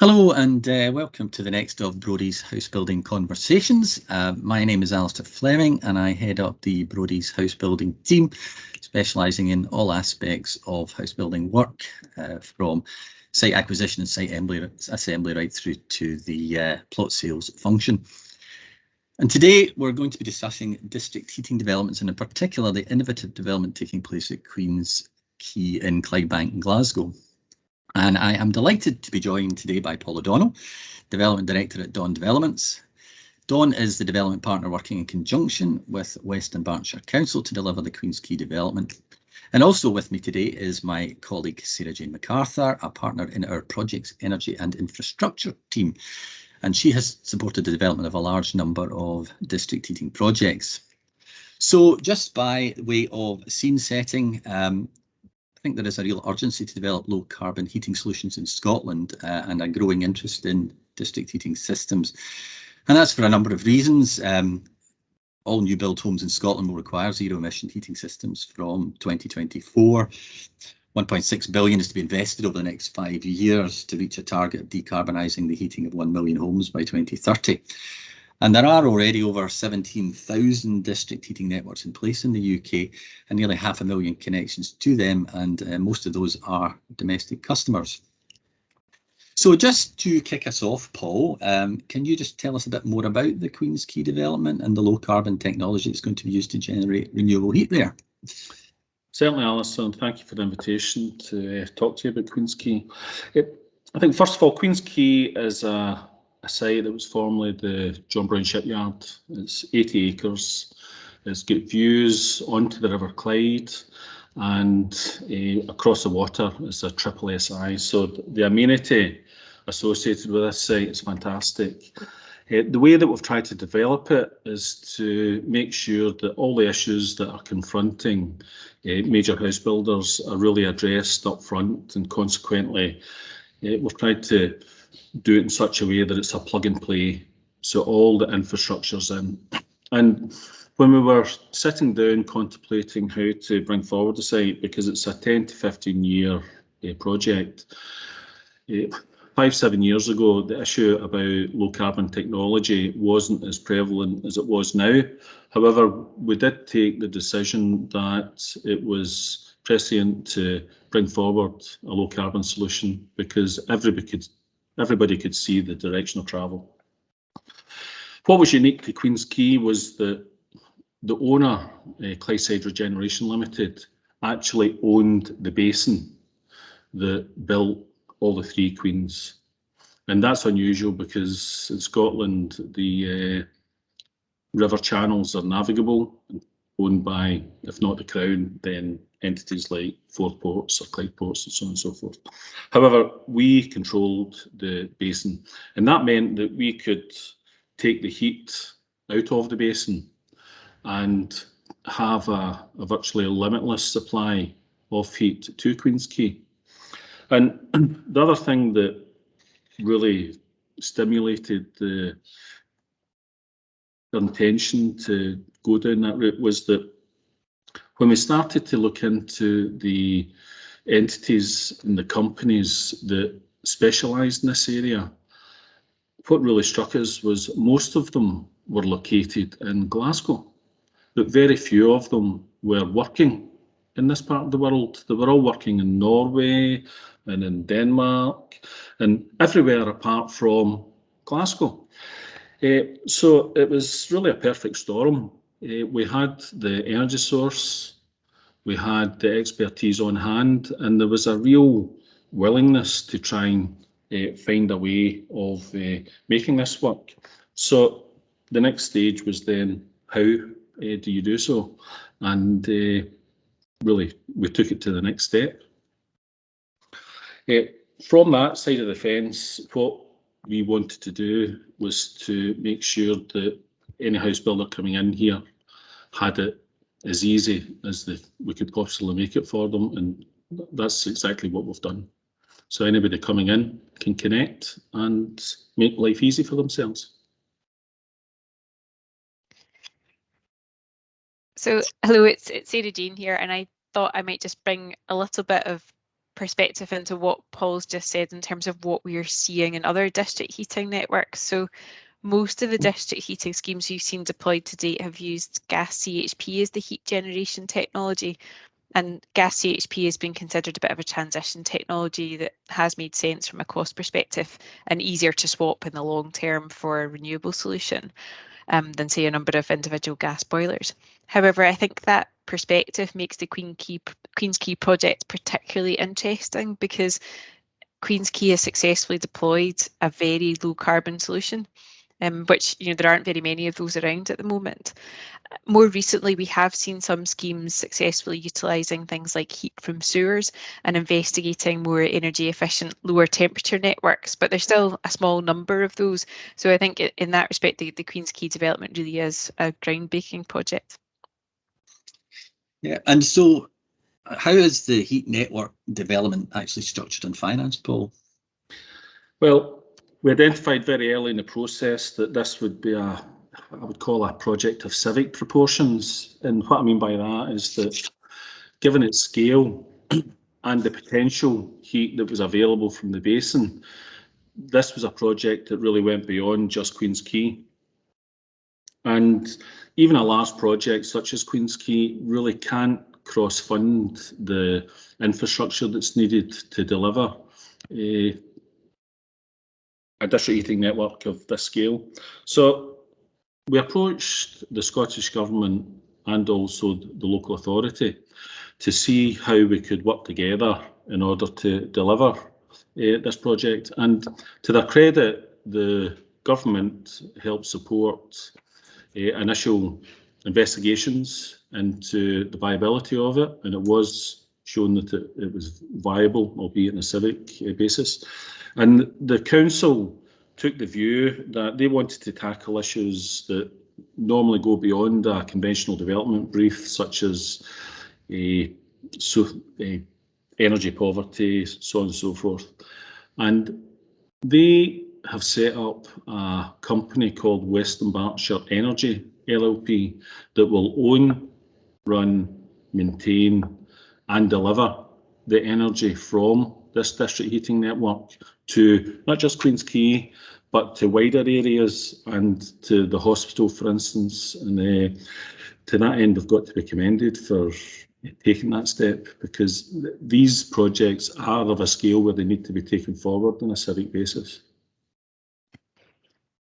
Hello and welcome to the next of Brodie's Housebuilding Conversations. My name is Alasdair Fleming and I head up the Brodie's Housebuilding team, specialising in all aspects of housebuilding work, from site acquisition and site assembly right through to the plot sales function. And today we're going to be discussing district heating developments, and in particular the innovative development taking place at Queens Quay in Clydebank in Glasgow. And I am delighted to be joined today by Paul O'Donnell, Development Director at Dawn Developments. Dawn is the development partner working in conjunction with West and Berkshire Council to deliver the Queens Quay development. And also with me today is my colleague Sarah Jane McArthur, a partner in our Projects, Energy and Infrastructure team. And she has supported the development of a large number of district heating projects. So just by way of scene setting, I think there is a real urgency to develop low carbon heating solutions in Scotland and a growing interest in district heating systems. And that's for a number of reasons. All new build homes in Scotland will require zero emission heating systems from 2024. 1.6 billion is to be invested over the next 5 years to reach a target of decarbonising the heating of 1 million homes by 2030. And there are already over 17,000 district heating networks in place in the UK and nearly 500,000 connections to them, and most of those are domestic customers. So just to kick us off, Paul, can you just tell us a bit more about the Queens Quay development and the low carbon technology that's going to be used to generate renewable heat there? Certainly, Alison, and thank you for the invitation to talk to you about Queens Quay. I think, first of all, Queens Quay is a site that was formerly the John Brown Shipyard. It's 80 acres. It's got views onto the River Clyde, and across the water is a triple SI. So the amenity associated with this site is fantastic. The way that we've tried to develop it is to make sure that all the issues that are confronting major house builders are really addressed up front, and consequently we've tried to do it in such a way that it's a plug and play, so all the infrastructure's in. And when we were sitting down contemplating how to bring forward the site, because it's a 10 to 15 year project, 5-7 years ago the issue about low carbon technology wasn't as prevalent as it was now. However, we did take the decision that it was prescient to bring forward a low carbon solution because everybody could see the direction of travel. What was unique to Queens Quay was that the owner, Clydeside Regeneration Limited, actually owned the basin that built all the three queens. And that's unusual because in Scotland, the river channels are navigable, owned by, if not the Crown, then entities like Four Ports or Clyde Ports and so on and so forth. However, we controlled the basin, and that meant that we could take the heat out of the basin and have a virtually limitless supply of heat to Queens Quay. And the other thing that really stimulated the intention to go down that route was that when we started to look into the entities and the companies that specialised in this area, what really struck us was most of them were located in Glasgow, but very few of them were working in this part of the world. They were all working in Norway and in Denmark and everywhere apart from Glasgow. So it was really a perfect storm. We had the energy source, we had the expertise on hand, and there was a real willingness to try and find a way of making this work. So the next stage was then, how do you do so? And really, we took it to the next step. From that side of the fence, what we wanted to do was to make sure that any house builder coming in here had it as easy as we could possibly make it for them, and that's exactly what we've done. So anybody coming in can connect and make life easy for themselves. So hello, it's Sarah Jane here, and I thought I might just bring a little bit of perspective into what Paul's just said in terms of what we are seeing in other district heating networks. So most of the district heating schemes you've seen deployed to date have used gas CHP as the heat generation technology. And gas CHP has been considered a bit of a transition technology that has made sense from a cost perspective and easier to swap in the long term for a renewable solution than, say, a number of individual gas boilers. However, I think that perspective makes the Queens Quay project particularly interesting because Queens Quay has successfully deployed a very low carbon solution, which there aren't very many of those around at the moment. More recently, we have seen some schemes successfully utilising things like heat from sewers and investigating more energy efficient, lower temperature networks, but there's still a small number of those. So I think in that respect, the Queens Quay development really is a groundbreaking project. Yeah, and so how is the heat network development actually structured and financed, Paul? Well, we identified very early in the process that this would be I would call a project of civic proportions. And what I mean by that is that given its scale and the potential heat that was available from the basin, this was a project that really went beyond just Queens Quay. And even a large project such as Queens Quay really can't cross-fund the infrastructure that's needed to deliver a district heating network of this scale. So we approached the Scottish Government and also the local authority to see how we could work together in order to deliver this project. And to their credit, the government helped support initial investigations into the viability of it, and it was shown that it was viable, albeit on a civic basis. And the council took the view that they wanted to tackle issues that normally go beyond a conventional development brief, such as energy poverty, so on and so forth. And they have set up a company called Western Berkshire Energy LLP that will own, run, maintain and deliver the energy from this district heating network to not just Queens Quay, but to wider areas and to the hospital, for instance. And to that end, they've got to be commended for taking that step, because these projects are of a scale where they need to be taken forward on a civic basis.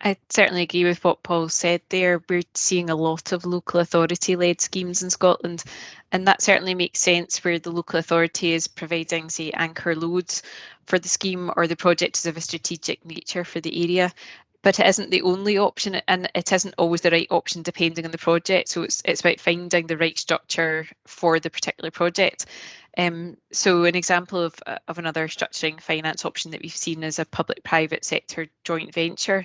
I certainly agree with what Paul said there. We're seeing a lot of local authority-led schemes in Scotland, and that certainly makes sense where the local authority is providing, say, anchor loads for the scheme, or the project is of a strategic nature for the area. But it isn't the only option, and it isn't always the right option depending on the project. So it's about finding the right structure for the particular project. So an example of another structuring finance option that we've seen is a public-private sector joint venture.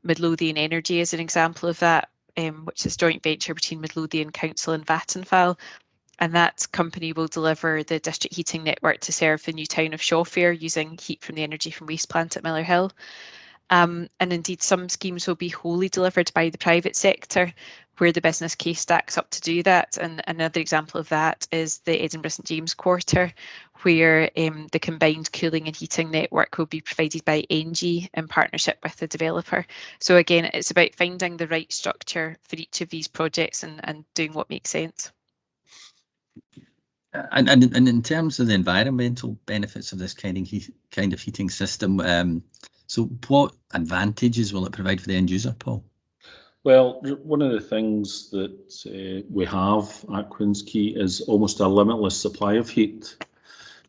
Midlothian Energy is an example of that, which is a joint venture between Midlothian Council and Vattenfall. And that company will deliver the district heating network to serve the new town of Shawfair using heat from the energy from waste plant at Miller Hill. And indeed, some schemes will be wholly delivered by the private sector, where the business case stacks up to do that. And another example of that is the Edinburgh St James Quarter, where the combined cooling and heating network will be provided by ENGIE in partnership with the developer. So again, it's about finding the right structure for each of these projects and doing what makes sense. And in terms of the environmental benefits of this kind of heating system, so what advantages will it provide for the end user, Paul? Well, one of the things that we have at Queens Quay is almost a limitless supply of heat,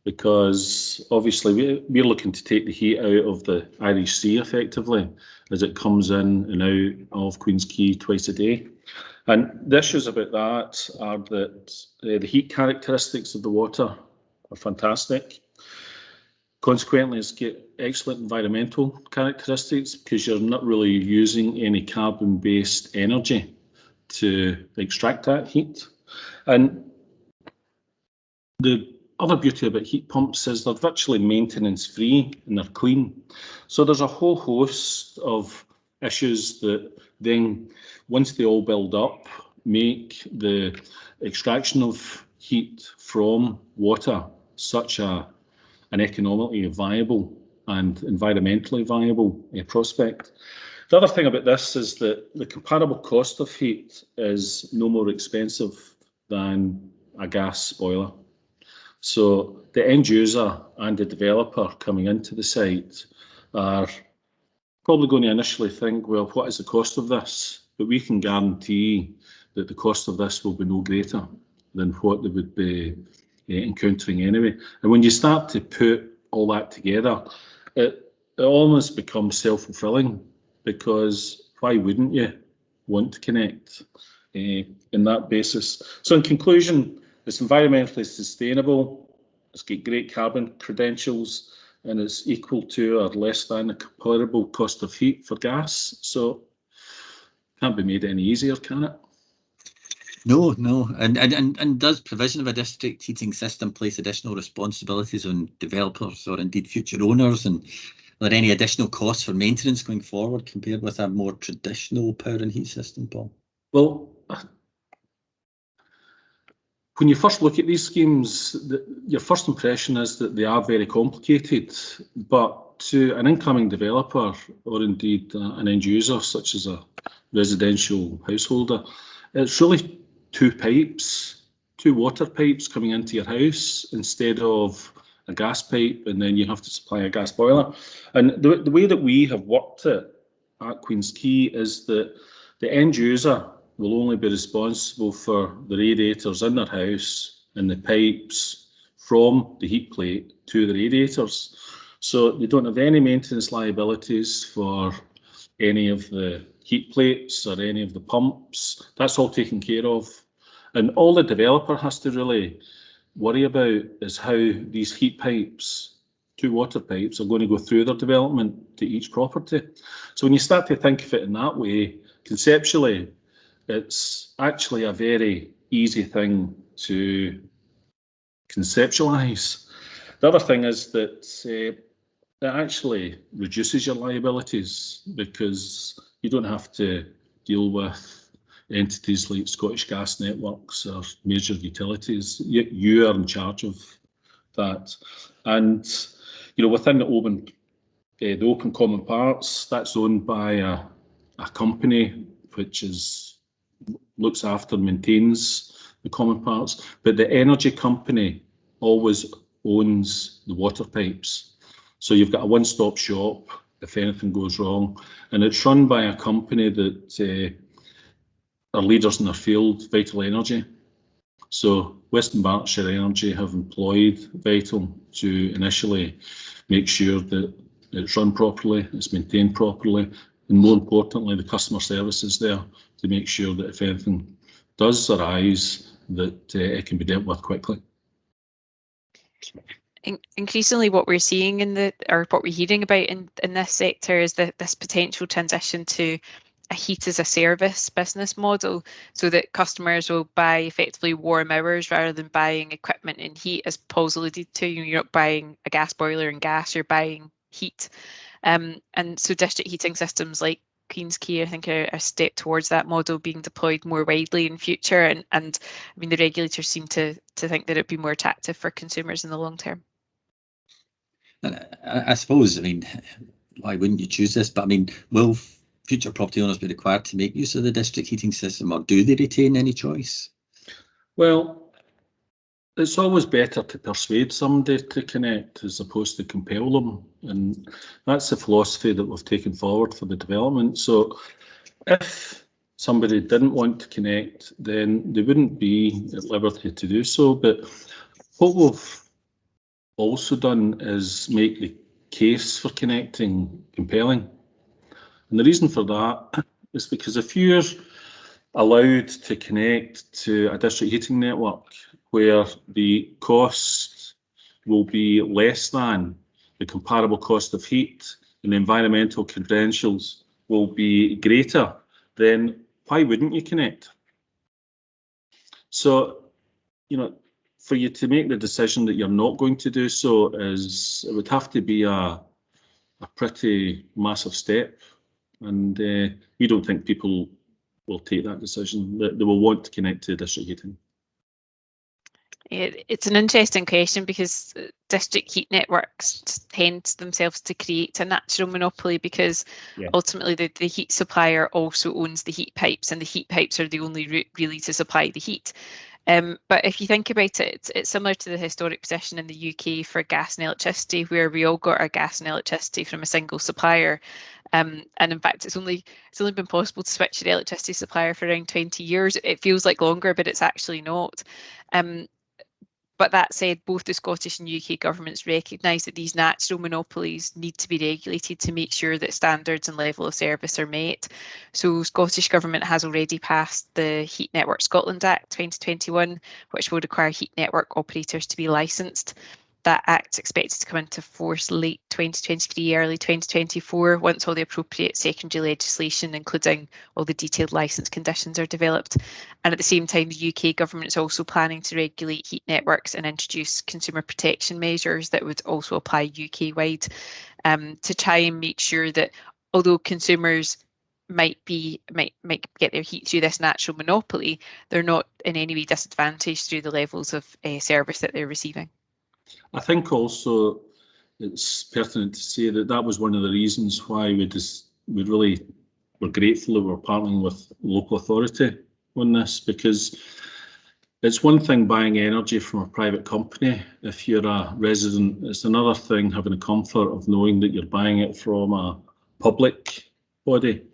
because obviously we're looking to take the heat out of the Irish Sea effectively as it comes in and out of Queens Quay twice a day. And the issues about that are that the heat characteristics of the water are fantastic. Consequently, it's got excellent environmental characteristics because you're not really using any carbon-based energy to extract that heat. And the other beauty about heat pumps is they're virtually maintenance-free and they're clean. So there's a whole host of issues that then, once they all build up, make the extraction of heat from water such an economically viable and environmentally viable prospect. The other thing about this is that the comparable cost of heat is no more expensive than a gas boiler. So the end user and the developer coming into the site are probably going to initially think, well, what is the cost of this? But we can guarantee that the cost of this will be no greater than what they would be encountering anyway. And when you start to put all that together, it almost becomes self-fulfilling, because why wouldn't you want to connect in that basis? So in conclusion, it's environmentally sustainable, it's got great carbon credentials, and it's equal to or less than the comparable cost of heat for gas. So can't be made any easier, can it? No. And does provision of a district heating system place additional responsibilities on developers or indeed future owners? And are there any additional costs for maintenance going forward compared with a more traditional power and heat system, Paul? Well, when you first look at these schemes, your first impression is that they are very complicated, but to an incoming developer or indeed an end user, such as a residential householder, it's really two water pipes coming into your house instead of a gas pipe, and then you have to supply a gas boiler. And the way that we have worked it at Queens Quay is that the end user will only be responsible for the radiators in their house and the pipes from the heat plate to the radiators. So they don't have any maintenance liabilities for any of the heat plates or any of the pumps. That's all taken care of. And all the developer has to really worry about is how these heat pipes, two water pipes, are going to go through their development to each property. So when you start to think of it in that way, conceptually, it's actually a very easy thing to conceptualise. The other thing is that it actually reduces your liabilities, because you don't have to deal with entities like Scottish Gas Networks or major utilities. You are in charge of that. And within the open common parts, that's owned by a company which looks after and maintains the common parts, but the energy company always owns the water pipes. So you've got a one-stop shop if anything goes wrong, and it's run by a company that are leaders in their field, Vital Energy. So Western Berkshire Energy have employed Vital to initially make sure that it's run properly, it's maintained properly, and more importantly, the customer service is there to make sure that if anything does arise, that it can be dealt with quickly. Increasingly, what we're seeing or what we're hearing about in this sector is that this potential transition to a heat as a service business model, so that customers will buy effectively warm hours rather than buying equipment and heat, as Paul's alluded to. You're not buying a gas boiler and gas, you're buying heat. And so district heating systems like Queens Quay, I think, are a step towards that model being deployed more widely in future. And I mean, the regulators seem to think that it'd be more attractive for consumers in the long term. I suppose, I mean, why wouldn't you choose this? But I mean, will future property owners be required to make use of the district heating system, or do they retain any choice? Well, it's always better to persuade somebody to connect as opposed to compel them. And that's the philosophy that we've taken forward for the development. So if somebody didn't want to connect, then they wouldn't be at liberty to do so. But what we've also done is make the case for connecting compelling. And the reason for that is because if you're allowed to connect to a district heating network where the cost will be less than the comparable cost of heat and the environmental credentials will be greater, then why wouldn't you connect? So, for you to make the decision that you're not going to do so, it would have to be a pretty massive step. And we don't think people will take that decision. They will want to connect to district heating. It's an interesting question because district heat networks tend themselves to create a natural monopoly because ultimately the heat supplier also owns the heat pipes, and the heat pipes are the only route really to supply the heat. But if you think about it, it's similar to the historic position in the UK for gas and electricity, where we all got our gas and electricity from a single supplier. And in fact, it's only been possible to switch your electricity supplier for around 20 years. It feels like longer, but it's actually not. But that said, both the Scottish and UK governments recognise that these natural monopolies need to be regulated to make sure that standards and level of service are met. So Scottish Government has already passed the Heat Network Scotland Act 2021, which will require heat network operators to be licensed. That act's expected to come into force late 2023, early 2024, once all the appropriate secondary legislation, including all the detailed licence conditions, are developed. And at the same time, the UK government is also planning to regulate heat networks and introduce consumer protection measures that would also apply UK-wide, to try and make sure that although consumers might get their heat through this natural monopoly, they're not in any way disadvantaged through the levels of service that they're receiving. I think also it's pertinent to say that that was one of the reasons why we really were grateful that we're partnering with local authority on this, because it's one thing buying energy from a private company if you're a resident. It's another thing having the comfort of knowing that you're buying it from a public body.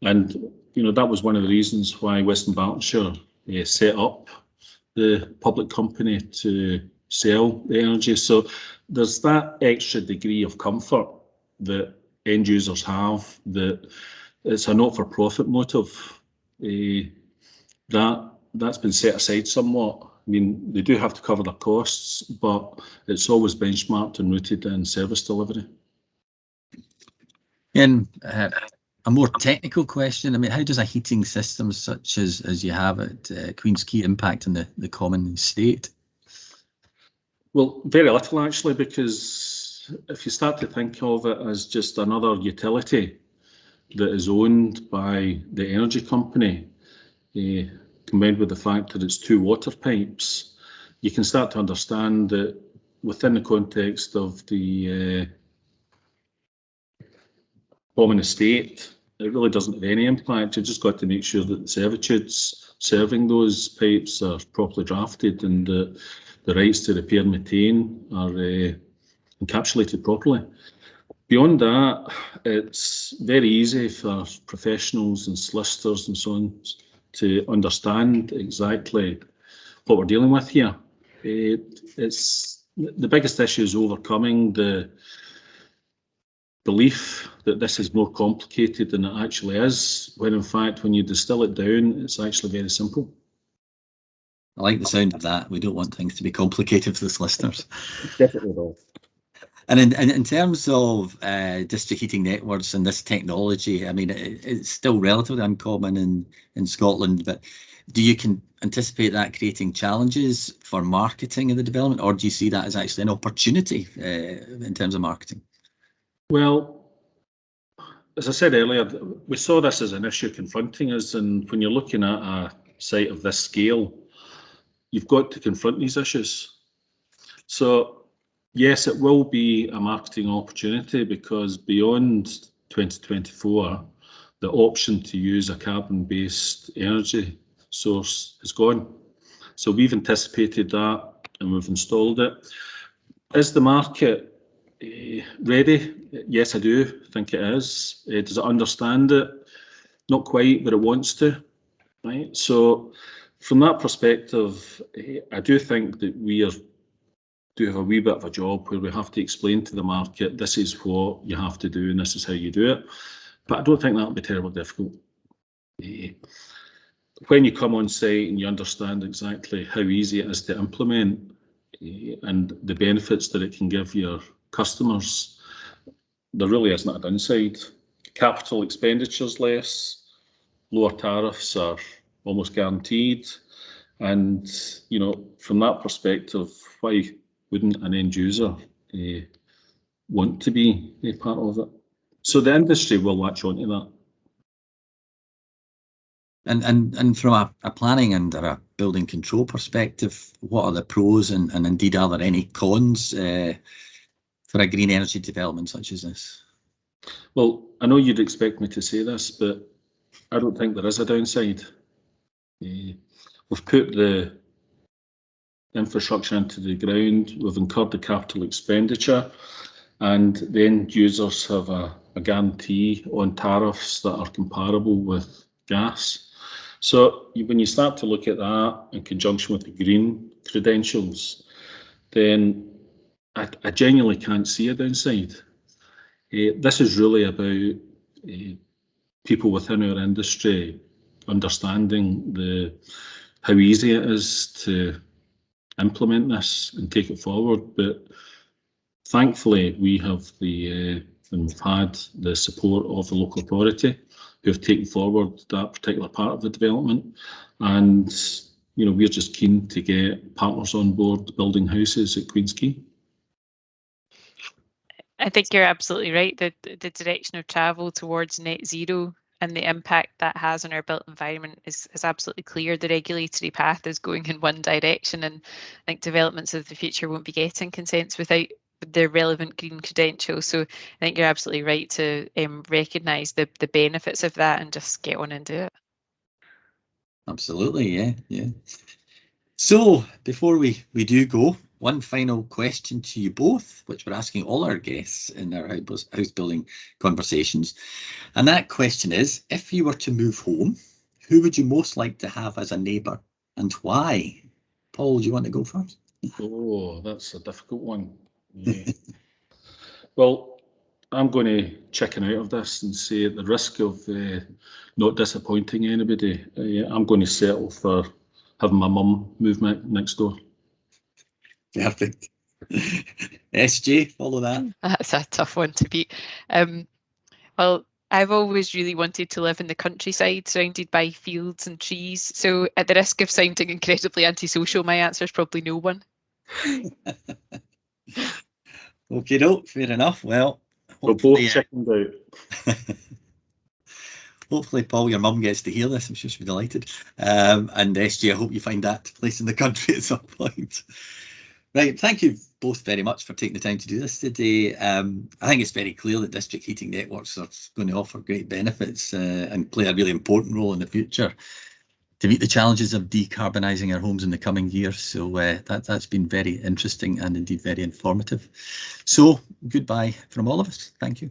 And that was one of the reasons why Western Bartonshire set up the public company to sell the energy. So there's that extra degree of comfort that end users have, that it's a not-for-profit motive. That's been set aside somewhat. I mean, they do have to cover their costs, but it's always benchmarked and rooted in service delivery. And a more technical question, I mean, how does a heating system such as you have at Queens Quay impact on the common estate? Well, very little actually, because if you start to think of it as just another utility that is owned by the energy company, combined with the fact that it's two water pipes, you can start to understand that within the context of the common estate, it really doesn't have any impact. You've just got to make sure that the servitudes serving those pipes are properly drafted and the rights to repair and maintain are encapsulated properly. Beyond that, it's very easy for professionals and solicitors and so on to understand exactly what we're dealing with here. It's the biggest issue is overcoming the belief that this is more complicated than it actually is, when in fact, when you distill it down, it's actually very simple. I like the sound of that. We don't want things to be complicated for the listeners. Definitely not. And in terms of district heating networks and this technology, I mean, it's still relatively uncommon in Scotland, but do you anticipate that creating challenges for marketing in the development, or do you see that as actually an opportunity in terms of marketing? Well, as I said earlier, we saw this as an issue confronting us, and when you're looking at a site of this scale, you've got to confront these issues. So yes, it will be a marketing opportunity, because beyond 2024, the option to use a carbon-based energy source is gone. So we've anticipated that and we've installed it. Is the market ready? Yes, I do think it is. Does it understand it? Not quite, but it wants to. Right. So from that perspective, I do think that we do have a wee bit of a job where we have to explain to the market, this is what you have to do and this is how you do it. But I don't think that'll be terribly difficult. When you come on site and you understand exactly how easy it is to implement and the benefits that it can give your customers, there really isn't a downside. Capital expenditure's less, lower tariffs are almost guaranteed, and from that perspective, why wouldn't an end user want to be a part of it? So the industry will latch onto that. And from a planning and a building control perspective, what are the pros and indeed are there any cons for a green energy development such as this? Well, I know you'd expect me to say this, but I don't think there is a downside. We've put the infrastructure into the ground, we've incurred the capital expenditure, and the end users have a guarantee on tariffs that are comparable with gas. So when you start to look at that in conjunction with the green credentials, then I genuinely can't see a downside. This is really about people within our industry understanding how easy it is to implement this and take it forward. But thankfully, we have and we've had the support of the local authority who have taken forward that particular part of the development. And we're just keen to get partners on board building houses at Queens Quay. I think you're absolutely right. The direction of travel towards net zero and the impact that has on our built environment is absolutely clear. The regulatory path is going in one direction, and I think developments of the future won't be getting consents without the relevant green credentials. So I think you're absolutely right to recognise the benefits of that and just get on and do it. Absolutely, yeah. So before we do go, one final question to you both, which we're asking all our guests in our house building conversations. And that question is, if you were to move home, who would you most like to have as a neighbour and why? Paul, do you want to go first? Oh, that's a difficult one. Yeah. Well, I'm going to chicken out of this and say, at the risk of not disappointing anybody, I'm going to settle for having my mum move next door. Perfect. SJ, follow that. That's a tough one to beat. Well, I've always really wanted to live in the countryside, surrounded by fields and trees. So at the risk of sounding incredibly antisocial, my answer is probably no one. Okay, no, fair enough. Well, We're both chickened out. Hopefully, Paul, your mum gets to hear this. I'm sure she'll be delighted. And SJ, I hope you find that place in the country at some point. Right, thank you both very much for taking the time to do this today. I think it's very clear that district heating networks are going to offer great benefits and play a really important role in the future to meet the challenges of decarbonising our homes in the coming years. So that's been very interesting and indeed very informative. So goodbye from all of us. Thank you.